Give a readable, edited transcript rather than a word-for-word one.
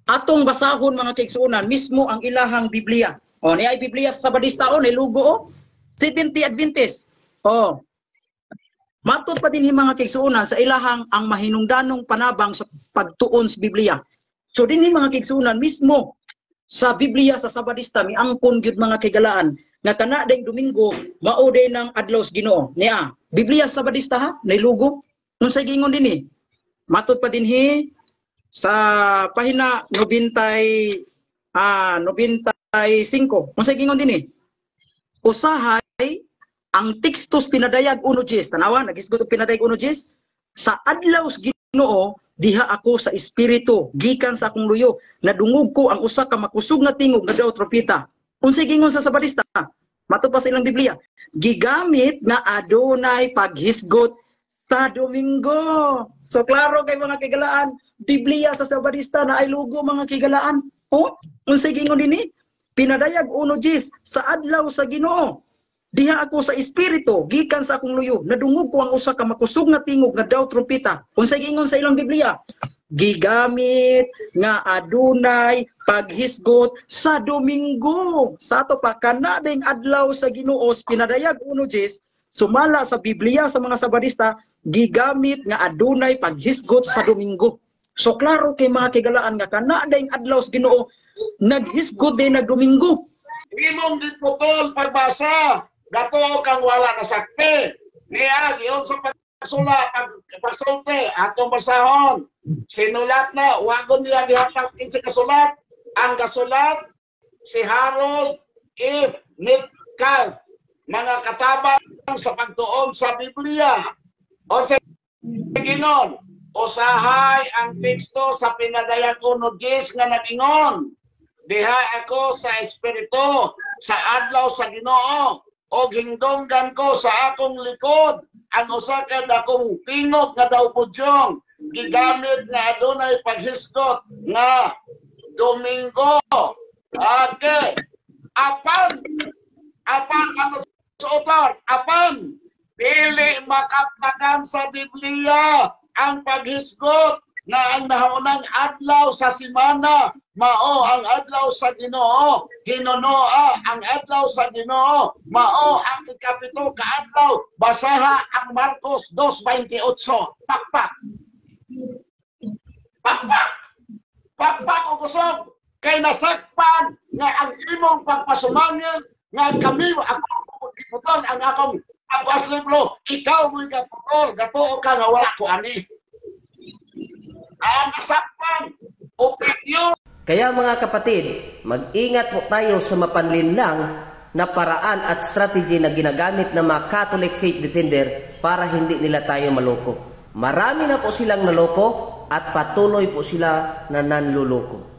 atong basahon mga kaigsuonan mismo ang ilahang Biblia. O niya ay Biblia sa Sabadista o nilugo o 70 Adventist. O matud pa din mga kaigsuonan sa ilahang ang mahinungdanong panabang sa pagtuon sa Biblia. So din mga kaigsuonan mismo sa Biblia sa Sabadista miangkon gyud mga kaigalaan nga kana dayng Domingo mao day ng adlaw sa Ginoo. Niya Biblia sa Sabadista ha nilugo unsay gingon dinhi. Matud pa dinhi sa pahina 95 unsay gingon dinhi. Usahay ang tekstos pinadayag 1:10 tanawa nagisgot og pinadayag 1:10 sa adlaw sa Ginoo diha ako sa espiritu gikan sa akong luyo nadungog ko ang usa ka makusog nga tingog nga daw trompeta. Unsay gingon sa Sabadista? Matud pa sa ilang Biblia, gigamit nga adunay paghisgot sa Domingo. So klaro kay mga kigalaan, Biblia sa Sabadista na ay lugo mga kigalaan. O, unsay gingon dinhi? Pinadayag 1:10 sa adlaw sa Ginoo. Diha ako sa espiritu gikan sa akong luyo nadungog ko ang usa ka makusog nga tingog nga daw trompeta. Unsay gingon sa ilang Biblia? Gigamit nga adunay paghisgot sa Domingo. Sa ato pa kana ding adlaw sa Ginoo pinadayag 1:10 sumala sa Biblia sa mga Sabadista gigamit nga adunay paghisgot sa Domingo. So klaro kay mga kigalaan nga kana ding adlaw sa Ginoo naghisgot din na Domingo. Imong giputol pagbasa gato kang wala nasakti. Niya giyon sa pagsula pagsulti atong basahon. Sinulat na wagon niya gihatag kinsa kasulat. Ang kasulat si Harold F. Metcalf. Mga katabang sa pagtuon sa Biblia. O sa gingon, usahay ang teksto sa pinadayag 1:10 nga nagingon. Diha ako sa espiritu sa adlaw sa Ginoo o hingdonggan ko sa akong likod ang usa ka dakong tingog nga daw budyong gigamit nga adunay paghisgot nga Domingo. Okay. Apan ano suotar? Apan dili makaptagan sa Biblia ang paghisgot na ang nahaunang adlaw sa simana mao ang adlaw sa Ginoo. Hinunoa ang adlaw sa Ginoo mao ang ikapito ka adlaw. Basaha ang Marcos 2:28. Pakpak. Pakpak. Pakpak o kusog kay nasakpan nga ang imong pagpasumangin nga kami ako giputol ang akong libro ikaw mo giputol gato ka nga wala ko ani. Ang nasakpan opinyon. Kaya mga kapatid, mag-ingat po tayo sa mapanlinlang na paraan at strategy na ginagamit ng mga Catholic Faith Defender para hindi nila tayo maloko. Marami na po silang naloko at patuloy po sila na nanluloko.